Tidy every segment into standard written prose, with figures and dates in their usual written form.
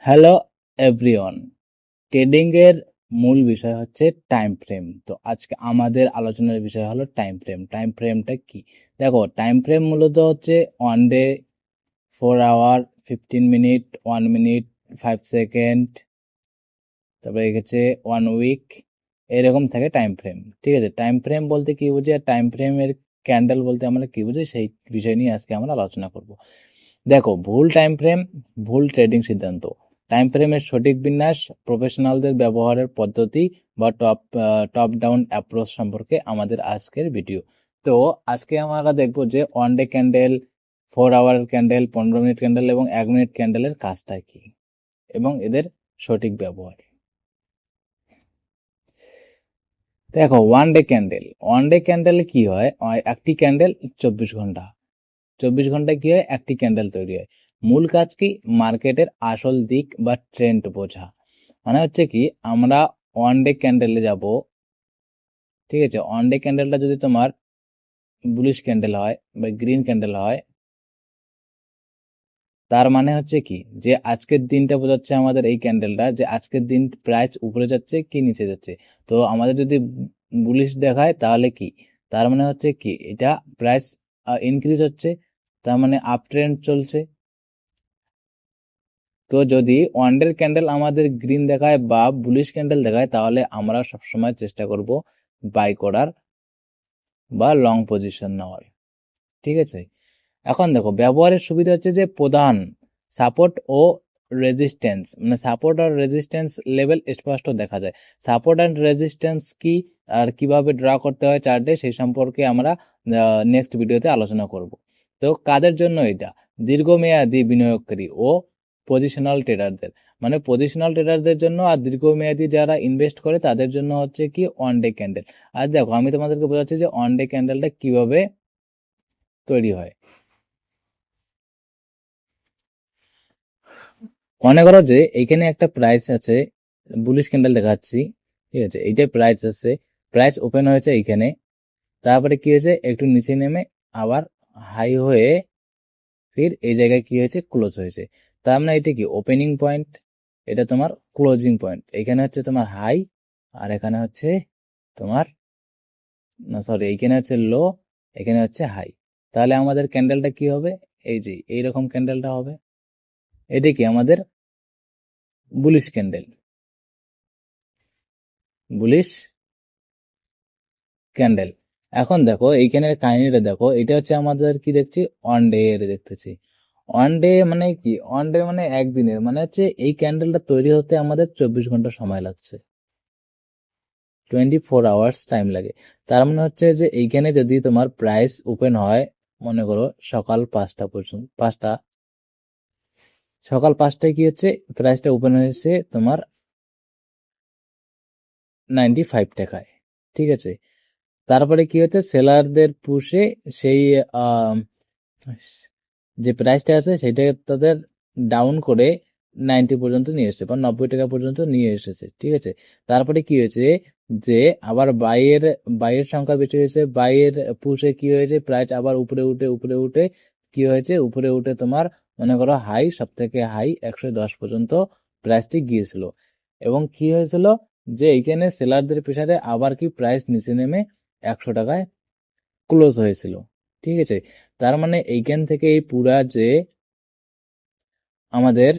Hello everyone, trading এর মূল বিষয় হচ্ছে টাইম ফ্রেম। তো আজকে আমাদের আলোচনার বিষয় হলো টাইম ফ্রেম। টাইম ফ্রেমটা কি? দেখো, টাইম ফ্রেম মূলত হচ্ছে 1 day, 4 hour, 15 minute, 1 minute, 5 second, তারপরে হচ্ছে 1 উইক, এরকম থাকে টাইম ফ্রেম। ঠিক আছে, টাইম ফ্রেম বলতে কি বুঝি আর টাইম ফ্রেমের ক্যান্ডেল বলতে আমরা কি বুঝি, সেই বিষয় নিয়ে আজকে আমরা আলোচনা করব। দেখো, ভুল টাইম ফ্রেম, ভুল ট্রেডিং সিদ্ধান্ত। টাইম ফ্রেমের সঠিক বিন্যাস, প্রফেশনালদের ব্যবহারের পদ্ধতি বা টপ ডাউন অ্যাপ্রোচ সম্পর্কে আমাদের আজকের ভিডিও। তো আজকে আমরা দেখবো যে 1 day candle, 4 hour candle, 15 minute candle এবং 1 মিনিট ক্যান্ডেলের কাজটা কি এবং এদের সঠিক ব্যবহার। দেখো, 1 ডে ক্যান্ডেলে কি হয়, একটি ক্যান্ডেল 24 ঘন্টা, 24 ঘন্টায় কি হয়, একটি ক্যান্ডেল তৈরি হয়। মূল কাজ কি, মার্কেটের আসল দিক বা ট্রেন্ড বোঝা। মানে হচ্ছে কি, আমরা 1 ডে ক্যান্ডেলে যাব। ঠিক আছে, 1 ডে ক্যান্ডেলটা যদি তোমার বুলিশ ক্যান্ডেল হয় বা গ্রিন ক্যান্ডেল হয়, তার মানে হচ্ছে কি, যে আজকের দিনটা বোঝাচ্ছে আমাদের এই ক্যান্ডেলটা, যে আজকের দিন প্রাইস উপরে যাচ্ছে কি নিচে যাচ্ছে। তো আমাদের যদি বুলিশ দেখায় তাহলে কি, তার মানে হচ্ছে কি, এটা প্রাইস ইনক্রিজ হচ্ছে, তার মানে আপ ট্রেন্ড চলছে। তো যদি 1 ডে ক্যান্ডেল আমাদের গ্রিন দেখায় বা বুলিশ ক্যান্ডেল দেখায়, তাহলে আমরা সবসময় চেষ্টা করব বাই করার বা লং পজিশন নেওয়ার। ঠিক আছে, এখন দেখো, ব্যবহারের সুবিধা হচ্ছে যে প্রধান সাপোর্ট ও রেজিস্ট্যান্স, মানে সাপোর্ট আর রেজিস্ট্যান্স লেভেল স্পষ্ট দেখা যায়। সাপোর্ট অ্যান্ড রেজিস্ট্যান্স কি আর কিভাবে ড্র করতে হয় চার্টে, সেই সম্পর্কে আমরা নেক্সট ভিডিওতে আলোচনা করব। তো কাদের জন্য এটা, দীর্ঘমেয়াদী বিনিয়োগকারী ও পজিশনাল ট্রেডারদের, মানে পজিশনাল ট্রেডারদের জন্য, আর দীর্ঘমেয়াদী যারা ইনভেস্ট করে তাদের জন্য হচ্ছে কি 1 ডে ক্যান্ডেল। আর দেখো, আমি তোমাদেরকে বোঝাচ্ছি যে 1 ডে ক্যান্ডেলটা কিভাবে তৈরি হয়। মনে করো যে এইখানে একটা প্রাইস আছে, বুলিশ ক্যান্ডেল দেখাচ্ছি। ঠিক আছে, এইটাই প্রাইস আছে, প্রাইস ওপেন হয়েছে এইখানে, তারপরে কি হয়েছে, একটু নিচে নেমে আবার হাই হয়ে ফির এই জায়গায় কি হয়েছে, ক্লোজ হয়েছে। তার মানে এটা কি ওপেনিং পয়েন্ট, এটা তোমার ক্লোজিং পয়েন্ট। এখানে হচ্ছে তোমার হাই, আর এখানে হচ্ছে তোমার, না সরি, এইখানে হচ্ছে লো, এখানে হচ্ছে হাই। তাহলে আমাদের ক্যান্ডেলটা কি হবে, এই যে এইরকম ক্যান্ডেলটা হবে। এটা কি আমাদের বুলিশ ক্যান্ডেল, বুলিশ ক্যান্ডেল। এখন দেখো এইখানের কাহিনীটা দেখো, এটা হচ্ছে আমাদের কি দেখছি, 1 ডে এর দেখতেছি। 1 ডে মানে কি, 1 ডে মানে একদিনের, মানে হচ্ছে এই ক্যান্ডেলটা তৈরি হতে আমাদের 24 ঘন্টা সময় লাগছে, 24 আওয়ার্স টাইম লাগে। তার মানে হচ্ছে যে এইখানে যদি তোমার প্রাইস ওপেন হয়, মনে করো সকাল 5টা পর্যন্ত, সকাল 5টায় কি হচ্ছে, প্রাইসটা ওপেন হয়েছে তোমার 95 টাকায়। ঠিক আছে, তারপরে কি হচ্ছে, সেলারদের পুশে সেই যে প্রাইসটা আছে সেটা তাদের ডাউন করে 90 পর্যন্ত নিয়ে এসেছে বা 90 টাকা পর্যন্ত নিয়ে এসেছে। ঠিক আছে, তারপরে কি হয়েছে, যে আবার বাইয়ের সংখ্যা বেশি হয়েছে, বাইয়ের পুশে কি হয়েছে, প্রাইস আবার উপরে উঠে কি হয়েছে, উপরে উঠে তোমার মনে করো হাই, সব থেকে হাই 110 পর্যন্ত প্রাইসটি গিয়েছিল। এবং কি হয়েছিল, যে এইখানে সেলারদের প্রেসারে আবার কি প্রাইস নিচে নেমে 100 টাকায় ক্লোজ হয়েছিল। ঠিক আছে, তার মানে এইখান থেকে এই পুরা যে আমাদের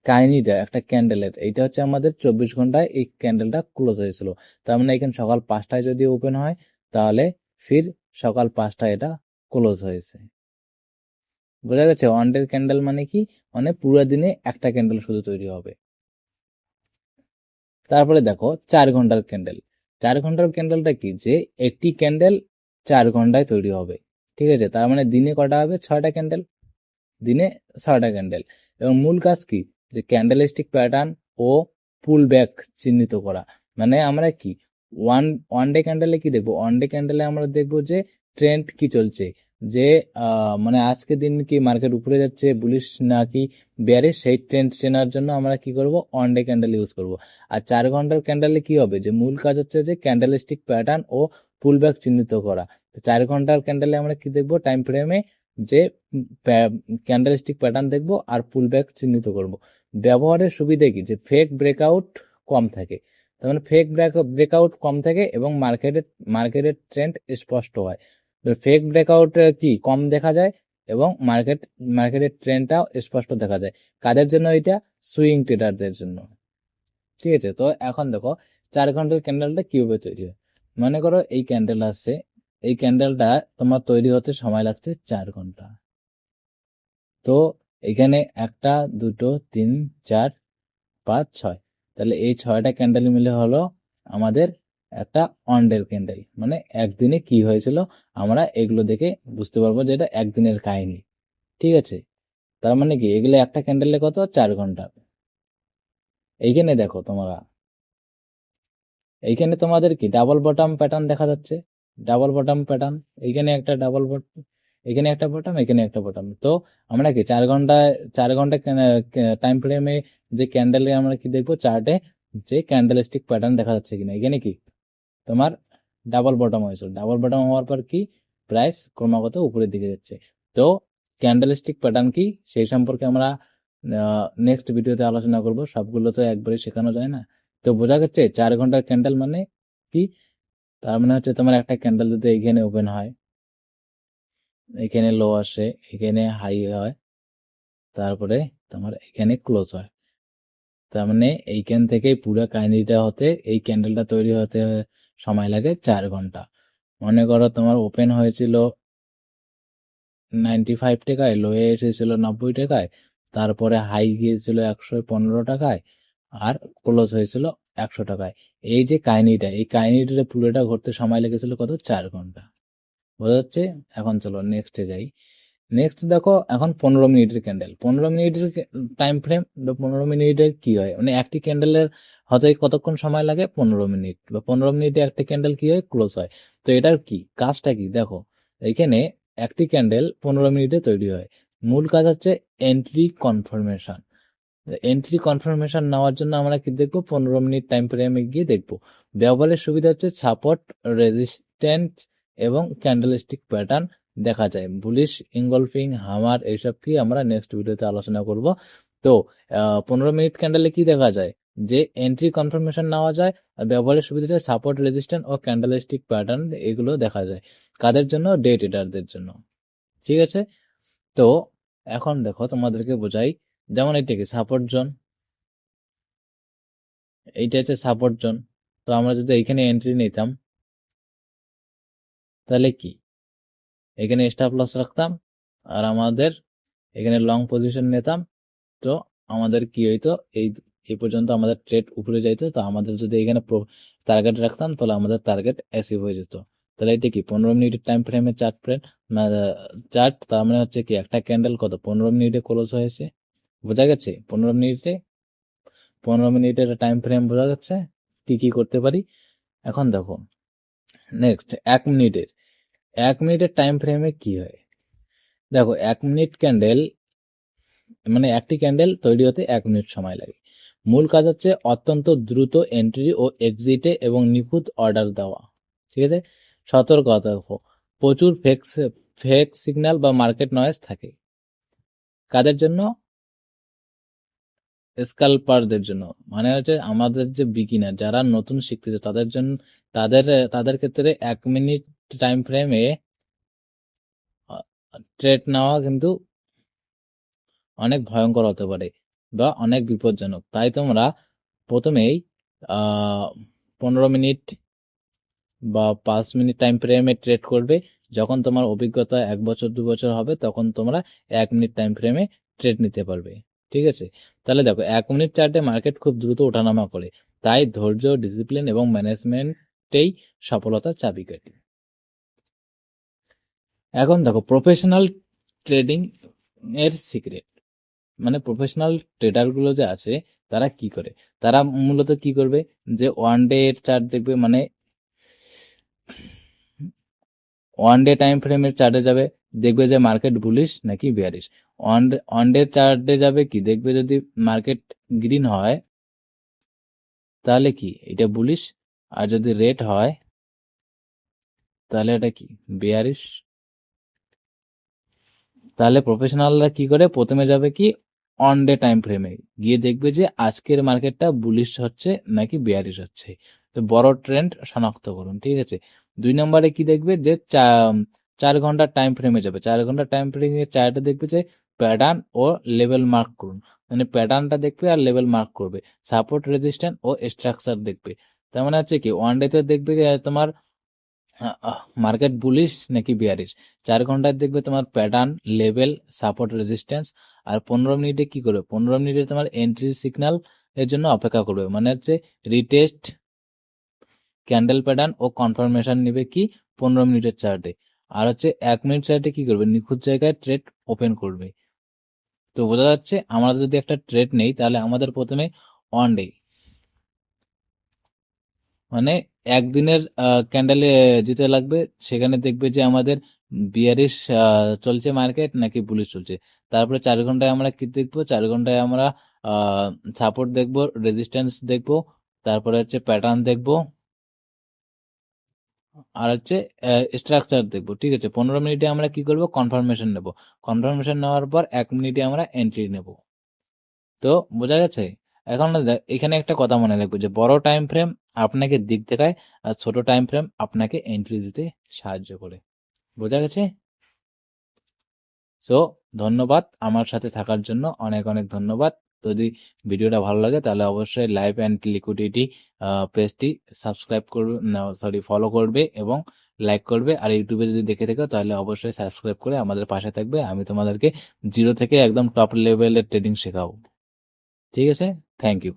কাহিনীটা একটা ক্যান্ডেলের, এইটা হচ্ছে আমাদের 24 ঘন্টায় এই ক্যান্ডেলটা ক্লোজ হয়েছিল। তার মানে এখানে সকাল 5টায় যদি ওপেন হয়, তাহলে ফির সকাল 5টায় এটা ক্লোজ হয়েছে। বোঝা গেছে, 1 ডে ক্যান্ডেল মানে কি, মানে পুরো দিনে একটা ক্যান্ডেল শুধু তৈরি হবে। তারপরে দেখো 4 ঘন্টার ক্যান্ডেল। 4 ঘন্টার ক্যান্ডেলটা কি, যে একটি ক্যান্ডেল 4 ঘন্টায় তৈরি হবে। ঠিক আছে, তার মানে দিনে কটা হবে, 6টা ক্যান্ডেল, দিনে 6টা ক্যান্ডেল। এবং মূল কাজ কি, যে ক্যান্ডেলস্টিক প্যাটার্ন ও পুল ব্যাক চিহ্নিত করা। মানে আমরা কি ওয়ান ওয়ান ডে ক্যান্ডেলে কি দেখবো, 1 ডে ক্যান্ডেলে আমরা দেখবো যে ট্রেন্ড কি চলছে, যে মানে আজকে দিন কি মার্কেট উপরে যাচ্ছে, বুলিশ নাকি বেয়ারে, সেই ট্রেন্ড চেনার জন্য আমরা কি করব, 1 ডে ক্যান্ডেল ইউজ করব। আর 4 ঘন্টার ক্যান্ডেলে কি হবে, যে মূল কাজ হচ্ছে যে ক্যান্ডেলস্টিক প্যাটার্ন ও পুল ব্যাক চিহ্নিত করা। তো 4 ঘন্টার ক্যান্ডেলে আমরা কি দেখবো, টাইম ফ্রেমে যে ক্যান্ডেলস্টিক প্যাটার্ন দেখবো আর পুল ব্যাক চিহ্নিত করব। ব্যবহারের সুবিধে কি, যে ফেক ব্রেকআউট কম থাকে, তার মানে ফেক ব্রেকআউট কম থাকে এবং মার্কেটের ট্রেন্ড স্পষ্ট হয়। ফেক ব্রেকআউট কি কম দেখা যায় এবং মার্কেটের ট্রেন্ডটাও স্পষ্ট দেখা যায়। কাদের জন্য এটা? সুইং ট্রেডারদের জন্য। ঠিক আছে, তো এখন দেখো 4 ঘন্টার ক্যান্ডেলটা কিভাবে তৈরি হয়। মনে করো এই ক্যান্ডেল আসছে, এই ক্যান্ডেলটা তোমার তৈরি হতে সময় লাগছে 4 ঘন্টা। তো এখানে 1 2 3 4 5 6, তাহলে এই 6টা ক্যান্ডেল মিলে হলো আমাদের একটা অন ডে ক্যান্ডেল। মানে একদিনে কি হয়েছিল আমরা এগুলো দেখে বুঝতে পারবো যে এটা একদিনের কাহিনী। ঠিক আছে, তার মানে কি এগুলো একটা ক্যান্ডেলে কত? 4 ঘন্টা। এইখানে দেখো তোমরা, এইখানে তোমাদের কি ডাবল বটম প্যাটার্ন দেখা যাচ্ছে, ডাবল বটম প্যাটার্ন। এইখানে একটা ডাবল বটম, এখানে একটা বটম, এখানে একটা বটম। তো আমরা কি 4 ঘন্টা টাইম ফ্রেমে যে ক্যান্ডেলে আমরা কি দেখবো, চার্টে যে ক্যান্ডেল স্টিক প্যাটার্ন দেখা যাচ্ছে কিনা। এখানে কি তোমার ডাবল বটম হয়েছিল, ডাবল বটম হওয়ার পর কি প্রাইস ক্রমাগত উপরের দিকে যাচ্ছে। তো ক্যান্ডেল স্টিক প্যাটার্ন কি সেই সম্পর্কে আমরা নেক্সট ভিডিওতে আলোচনা করব, সবগুলো তো একবারে শেখানো যায় না। তো বোঝা যাচ্ছে 4 ঘন্টার ক্যান্ডেল মানে কি, তার মানে হচ্ছে তোমার একটা ক্যান্ডেল যদি এখানে ওপেন হয়, এখানে লো আসে, এখানে হাই হয়, তারপরে তোমার এখানে ক্লোজ হয়, তার মানে এইখান থেকে পুরো কাহিনীটা হতে, এই ক্যান্ডেলটা তৈরি হতে সময় লাগে 4 ঘন্টা। মনে করো তোমার ওপেন হয়েছিল 95 টাকায়, লোয়ে এসেছিল 90 টাকায়, তারপরে হাই গিয়েছিল 115 টাকায়, আর ক্লোজ হয়েছিল 100 টাকায়। এই যে কাহিনীটা, এই কাহিনীটা পুরোটা ঘটতে সময় লেগেছিল কত? 4 ঘন্টা। বোঝা যাচ্ছে? এখন চলো নেক্সটে যাই। নেক্সট দেখো এখন 15 মিনিটের ক্যান্ডেল, 15 মিনিটের টাইম ফ্রেম বা 15 মিনিটের কি হয়, মানে একটি ক্যান্ডেলের হতে কতক্ষণ সময় লাগে? 15 মিনিট, বা 15 মিনিটে একটা ক্যান্ডেল কি হয়? ক্লোজ হয়। তো এটার কি কাজটা কি দেখো, এখানে একটি ক্যান্ডেল 15 মিনিটে তৈরি হয়। মূল কাজ হচ্ছে এন্ট্রি কনফার্মেশন। এন্ট্রি কনফার্মেশন নেওয়ার জন্য আমরা কি দেখবো? 15 মিনিট টাইম ফ্রেমে গিয়ে দেখবো। ব্যবহারের সুবিধা হচ্ছে সাপোর্ট, রেজিস্ট্যান্স এবং ক্যান্ডেলস্টিক প্যাটার্ন দেখা যায়। বুলিশ, ইনগলফিং, হামার, এইসব কি আমরা নেক্সট ভিডিওতে আলোচনা করব। তো 15 মিনিট ক্যান্ডেলে কি দেখা যায়? যে এন্ট্রি কনফার্মেশন নেওয়া যায়, আর ব্যবহারের সুবিধা হচ্ছে সাপোর্ট, রেজিস্ট্যান্স ও ক্যান্ডেলস্টিক প্যাটার্ন, এগুলো দেখা যায়। কাদের জন্য? ডে ট্রেডারদের জন্য। ঠিক আছে, তো এখন দেখো তোমাদেরকে বোঝাই। যেমন এটা কি সাপোর্ট জোন, এইটা হচ্ছে সাপোর্ট জোন। তো আমরা যদি এখানে এন্ট্রি নিতাম, তাহলে কি এখানে স্টপ লস রাখতাম, আর আমাদের এখানে লং পজিশন নিতাম। তো আমাদের কি হইতো, এই পর্যন্ত আমাদের ট্রেড উপরে যাইতো। তো আমাদের যদি এখানে টার্গেট রাখতাম, তাহলে আমাদের টার্গেট অ্যাচিভ হয়ে যেত। তাহলে এটা কি 15 মিনিটের টাইম ফ্রেমের চার্ট। তার মানে হচ্ছে কি একটা ক্যান্ডেল কত 15 মিনিটে ক্লোজ হয়েছে। বোঝা গেছে? 15 মিনিটের টাইম ফ্রেম বোঝা যাচ্ছে কি কি করতে পারি। এখন দেখো নেক্সট 1 মিনিটের টাইম ফ্রেমে কি হয়। দেখো 1 মিনিট ক্যান্ডেল মানে একটি ক্যান্ডেল তৈরি হতে 1 মিনিট সময় লাগে। মূল কাজ হচ্ছে অত্যন্ত দ্রুত এন্ট্রি ও এক্সিটে এবং নিখুঁত অর্ডার দেওয়া। ঠিক আছে, সতর্কতা দেখো, প্রচুর ফেক সিগন্যাল বা মার্কেট নয়েজ থাকে। কাদের জন্য? স্কাল্পারদের জন্য। মানে হচ্ছে আমাদের যে বিগিনার, যারা নতুন শিখতেছে তাদের জন্য, তাদের তাদের ক্ষেত্রে 1 মিনিট টাইম ফ্রেমে ট্রেড নেওয়া কিন্তু অনেক ভয়ঙ্কর হতে পারে বা অনেক বিপজ্জনক। তাই তোমরা প্রথমেই 15 মিনিট বা 5 মিনিট টাইম ফ্রেমে ট্রেড করবে। যখন তোমার অভিজ্ঞতা 1 বছর 2 বছর হবে, তখন তোমরা 1 মিনিট টাইম ফ্রেমে ট্রেড নিতে পারবে। ঠিক আছে, তাহলে দেখো 1 মিনিট চার্টে মার্কেট খুব দ্রুত ওঠানামা করে, তাই ধৈর্য, ডিসিপ্লিন এবং ম্যানেজমেন্টেই সফলতার চাবিকাঠি। এখন দেখো প্রফেশনাল ট্রেডিং এর সিক্রেট, মানে প্রফেশনাল ট্রেডার গুলো যে আছে তারা কি করে, তারা মূলত কি করবে, যে ওয়ান ডে এর চার্ট দেখবে, মানে ওয়ান ডে টাইম ফ্রেমের চার্টে যাবে, দেখবে যে মার্কেট বুলিশ নাকি বিয়ারিশ। ওয়ান ডে চার্টে যাবে কি দেখবে, যদি মার্কেট গ্রিন হয় তাহলে কি এটা বুলিশ, আর যদি রেড হয় তাহলে এটা কি বিয়ারিশ। তাহলে প্রফেশনালরা কি করে, প্রথমে যাবে কি অন ডে টাইম ফ্রেমে, গিয়ে দেখবে যে আজকের মার্কেটটা বুলিশ হচ্ছে নাকি বেয়ারিশ হচ্ছে। তো বড় ট্রেন্ড শনাক্ত করুন, ঠিক আছে। 2 নম্বরে কি দেখবে যে 4 ঘন্টার টাইম ফ্রেমে যাবে। 4 ঘন্টার টাইম ফ্রেমে চার্টে দেখবে যে প্যাটার্ন ও লেভেল মার্ক করুন, মানে প্যাটার্নটা দেখবে আর লেভেল মার্ক করবে, সাপোর্ট রেজিস্ট্যান্স ও স্ট্রাকচার দেখবে। তার মানে হচ্ছে কি ওয়ান ডেতে দেখবে যে তোমার মার্কেট বুলিশ নাকি বিয়ারিশ, 4 ঘন্টায় দেখবে তোমার প্যাটার্ন, লেভেল, সাপোর্ট, রেজিস্ট্যান্স। আর 15 মিনিটে কি করবে, 15 মিনিটে তোমার এন্ট্রি সিগন্যাল এর জন্য অপেক্ষা করবে, মানে হচ্ছে রিটেস্ট, ক্যান্ডেল প্যাটার্ন ও কনফার্মেশন নেবে কি 15 মিনিটের চার্টে। আর হচ্ছে 1 মিনিট চার্টে কি করবে, নিখুঁত জায়গায় ট্রেড ওপেন করবে। তো বোঝা যাচ্ছে আমরা যদি একটা ট্রেড নেই তাহলে আমাদের প্রথমে অন ডে মানে একদিনের ক্যান্ডেলে যেতে লাগবে, সেখানে দেখবে যে আমাদের বিয়ারিশ চলছে মার্কেট নাকি বুলিশ চলছে। তারপরে 4 ঘন্টায় আমরা কি দেখবো, 4 ঘন্টায় আমরা সাপোর্ট দেখবো, রেজিস্ট্যান্স দেখবো, তারপরে হচ্ছে প্যাটার্ন দেখবো, আর হচ্ছে স্ট্রাকচার দেখবো, ঠিক আছে। 15 মিনিটে আমরা কি করব, কনফার্মেশন নেব। কনফার্মেশন নেওয়ার পর 1 মিনিটে আমরা এন্ট্রি নেব। তো বোঝা গেছে। এখন এখানে একটা কথা মনে রাখবে যে বড় টাইম ফ্রেম আপনাকে দিক দেখায়, আর ছোট টাইম ফ্রেম আপনাকে এন্ট্রি দিতে সাহায্য করে। বোঝা গেছে। সো ধন্যবাদ আমার সাথে থাকার জন্য, অনেক অনেক ধন্যবাদ। যদি ভিডিওটা ভালো লাগে তাহলে অবশ্যই লাইভ অ্যান্ড লিকুইডিটি পেজটি সাবস্ক্রাইব করবে, সরি ফলো করবে এবং লাইক করবে। আর ইউটিউবে যদি দেখে থাকো তাহলে অবশ্যই সাবস্ক্রাইব করে আমাদের পাশে থাকবে। আমি তোমাদেরকে জিরো থেকে একদম টপ লেভেলের ট্রেডিং শেখাবো, ঠিক আছে। Thank you.